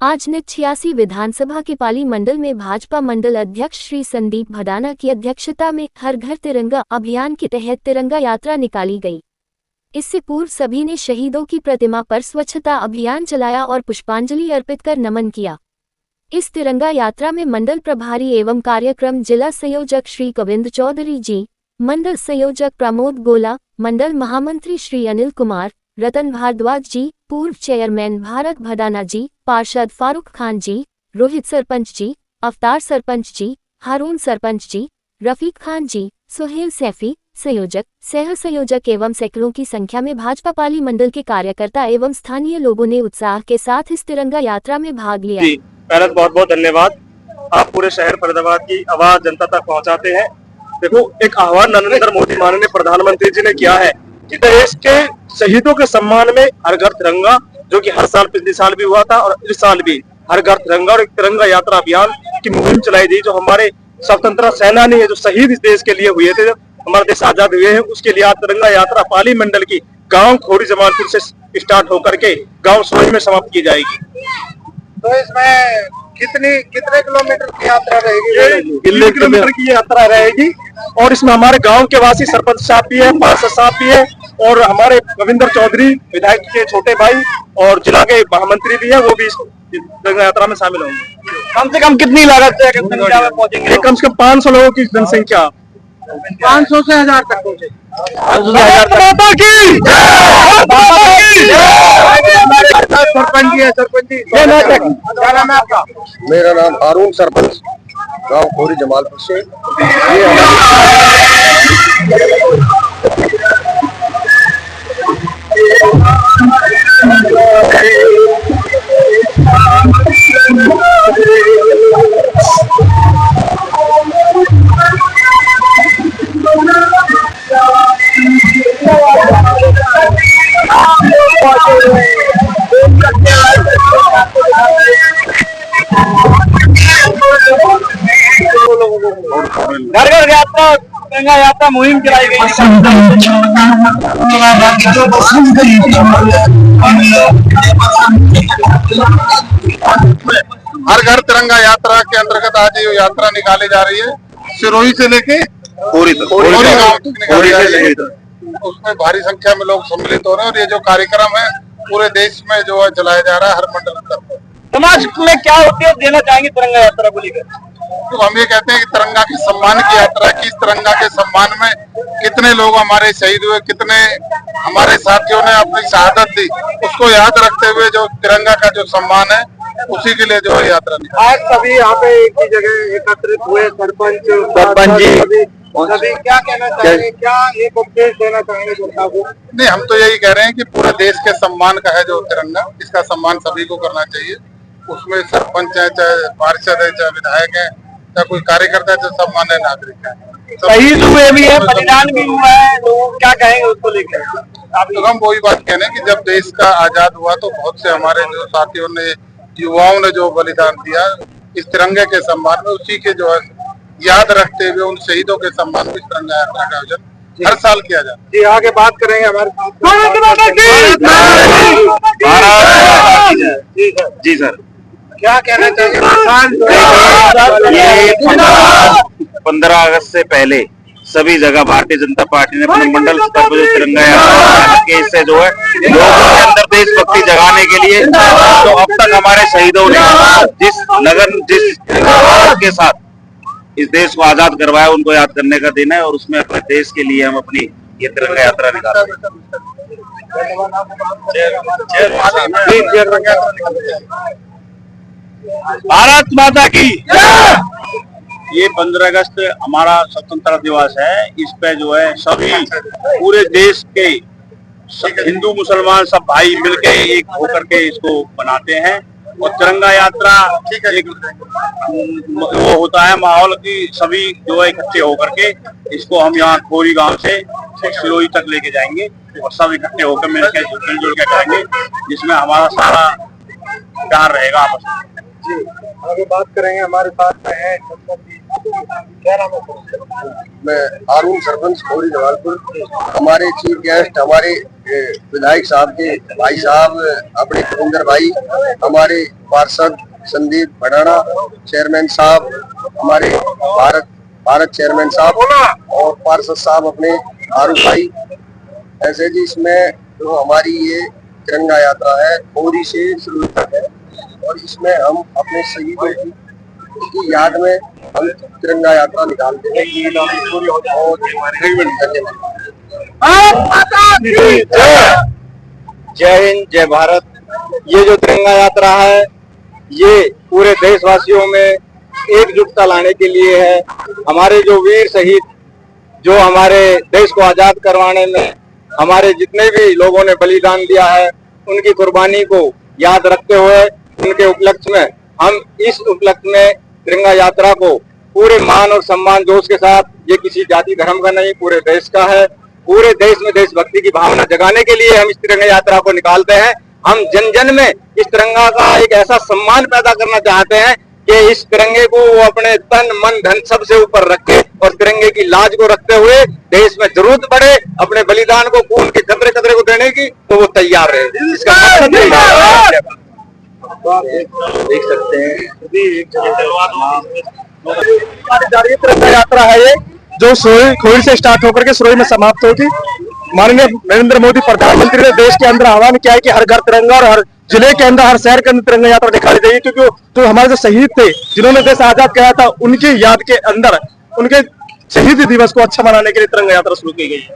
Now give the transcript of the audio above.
आज नित 86 विधानसभा के पाली मंडल में भाजपा मंडल अध्यक्ष श्री संदीप भदाना की अध्यक्षता में हर घर तिरंगा अभियान के तहत तिरंगा यात्रा निकाली गई। इससे पूर्व सभी ने शहीदों की प्रतिमा पर स्वच्छता अभियान चलाया और पुष्पांजलि अर्पित कर नमन किया। इस तिरंगा यात्रा में मंडल प्रभारी एवं कार्यक्रम जिला संयोजक श्री गोविंद चौधरी जी, मंडल संयोजक प्रमोद गोला, मंडल महामंत्री श्री अनिल कुमार, रतन भारद्वाज जी, पूर्व चेयरमैन भारत भदाना जी, पार्षद फारूक खान जी, रोहित सरपंच जी, अवतार सरपंच जी, हारून सरपंच जी, रफीक खान जी, सुहेल सैफी, संयोजक, सह संयोजक एवं सैकड़ों की संख्या में भाजपा पाली मंडल के कार्यकर्ता एवं स्थानीय लोगों ने उत्साह के साथ इस तिरंगा यात्रा में भाग लिया। पहले बहुत बहुत धन्यवाद। आप पूरे शहर फरीदाबाद की आवाज जनता तक पहुंचाते हैं। देखो, एक आह्वान नरेंद्र मोदी माननीय प्रधानमंत्री जी ने किया है कि देश के शहीदों के सम्मान में हर घर तिरंगा, जो कि हर साल पिछले साल भी हुआ था और इस साल भी हर घर तिरंगा और एक तिरंगा यात्रा अभियान की मुहिम चलाई गई। जो हमारे स्वतंत्रता सेनानी है, जो शहीद इस देश के लिए हुए थे, हमारे देश आजाद हुए हैं, उसके लिए आज तिरंगा यात्रा पाली मंडल की गांव खोरी जमालपुर से स्टार्ट होकर के गांव सोई में समाप्त की जाएगी। तो इसमें कितने किलोमीटर की यात्रा रहेगी? किलोमीटर की यात्रा रहेगी और इसमें हमारे गांव के वासी सरपंच साहब भी है, पार्षद साहब भी है और हमारे गोविंद चौधरी विधायक के छोटे भाई और जिला के महामंत्री भी है, वो भी इस यात्रा में शामिल होंगे। कम से कम कितनी लागत से पहुंचेंगे? कम से कम 500 लोगों की जनसंख्या, 500 से 1000 तक पहुंचे। सरपंच जी है, सरपंच जी क्या नाम है आपका? मेरा नाम हारून सरपंच, गांव खोरी जमालपुर से। घर घर यात्रा तिरंगा यात्रा मुहिम चलाई गई। हर घर तिरंगा यात्रा के अंतर्गत आज ये यात्रा निकाली जा रही है, सिरोही से लेके खोरी गांव तक निकाली जा रही है। उसमें भारी संख्या में लोग सम्मिलित हो रहे हैं और ये जो कार्यक्रम है पूरे देश में जो है चलाया जा रहा है हर मंडल स्तर पर। समाज में क्या उपयोग देना चाहेंगे तिरंगा यात्रा को लेकर? तो हम ये कहते हैं कि तिरंगा के सम्मान की यात्रा की, इस तिरंगा के सम्मान में कितने लोग हमारे शहीद हुए, कितने हमारे साथियों ने अपनी शहादत दी, उसको याद रखते हुए जो तिरंगा का जो सम्मान है उसी के लिए जो है यात्रा निकाली। आज सभी यहाँ पे एक ही जगह एकत्रित हुए, सरपंच जी सभी क्या कहना चाहेंगे, क्या एक उपदेश देना चाहेंगे जनता को? नहीं, हम तो यही कह रहे हैं कि पूरे देश के सम्मान का है जो तिरंगा, इसका सम्मान सभी को करना चाहिए। उसमें सरपंच है, चाहे पार्षद है, चाहे विधायक है, चाहे कोई कार्यकर्ता है, चाहे सामान्य नागरिक है। शहीद हुए भी है, बलिदान भी हुआ है, तो क्या कहेंगे उसको लेकर? तो हम वही बात कह रहे हैं कि जब देश का आजाद हुआ तो बहुत से हमारे जो साथियों ने, युवाओं ने जो बलिदान दिया इस तिरंगे के सम्मान में, उसी के जो है याद रखते हुए उन शहीदों के सम्मान में तिरंगा यात्रा का आयोजन हर साल किया जाता है। जी, आगे बात करेंगे हमारे जी सर, क्या कहना चाहिए? 15 अगस्त से पहले सभी जगह भारतीय जनता पार्टी ने अपने मंडल स्तर पर जो तिरंगा यात्रा के इससे जो है लोगों के अंदर देशभक्ति जगाने के लिए तो अब तक हमारे शहीदों ने जिस लगन, जिस के साथ इस देश को आजाद करवाया, उनको याद करने का दिन है और उसमें अपने देश के लिए हम अपनी ये तिरंगा यात्रा निकाल रहे हैं। भारत माता की। ये 15 अगस्त हमारा स्वतंत्रता दिवस है। इस पे जो है सभी पूरे देश के हिंदू मुसलमान सब भाई मिलके एक होकर के इसको मनाते हैं और तिरंगा यात्रा एक वो होता है माहौल की सभी जो है इकट्ठे होकर के इसको हम यहाँ खोरी गांव से सिरोही तक लेके जाएंगे और सब इकट्ठे होकर मिलजुल के करेंगे, जिसमें हमारा सारा प्यार रहेगा आपस में। जी, आगे बात करेंगे, हमारे साथ में है क्या नाम है? मैं हारून सरपंच खोरी जमालपुर। हमारे चीफ गेस्ट हमारे विधायक साहब के भाई साहब, अपने गोविंदर भाई, हमारे पार्षद संदीप भडाना, चेयरमैन साहब हमारे भारत चेयरमैन साहब और पार्षद साहब अपने आरू भाई। ऐसे जी इसमें जो हमारी ये तिरंगा यात्रा है थोड़ी से शुरू तक है और इसमें हम अपने शहीदों की याद में हम तिरंगा यात्रा निकालते हैं। जय हिंद, जय भारत। ये जो तिरंगा यात्रा है ये पूरे देशवासियों में एकजुटता लाने के लिए है। हमारे जो वीर शहीद जो हमारे देश को आजाद करवाने में हमारे जितने भी लोगों ने बलिदान दिया है उनकी कुर्बानी को याद रखते हुए उनके उपलक्ष्य में हम इस उपलक्ष्य में तिरंगा यात्रा को पूरे मान और सम्मान जोश के साथ, ये किसी जाति धर्म का नहीं पूरे देश का है, पूरे देश में देशभक्ति की भावना जगाने के लिए हम इस तिरंगा यात्रा को निकालते हैं। हम जन जन में इस तिरंगा का एक ऐसा सम्मान पैदा करना चाहते हैं कि इस तिरंगे को वो अपने तन मन धन सबसे ऊपर रखे और तिरंगे की लाज को रखते हुए देश में जरूरत पड़े अपने बलिदान को खून के कतरे कतरे को देने की तो वो तैयार रहे। इसका मकसद देख सकते हैं तिरंगा यात्रा है ये जो खोई से स्टार्ट होकर के सुरई में समाप्त होगी। माननीय नरेंद्र मोदी प्रधानमंत्री ने देश के अंदर आह्वान किया है कि हर घर तिरंगा और हर जिले के अंदर हर शहर के अंदर तिरंगा यात्रा दिखाई देगी, क्योंकि तो हमारे जो शहीद थे जिन्होंने देश आजाद किया था उनकी याद के अंदर उनके शहीद दिवस को अच्छा मनाने के लिए तिरंगा यात्रा शुरू की गई है।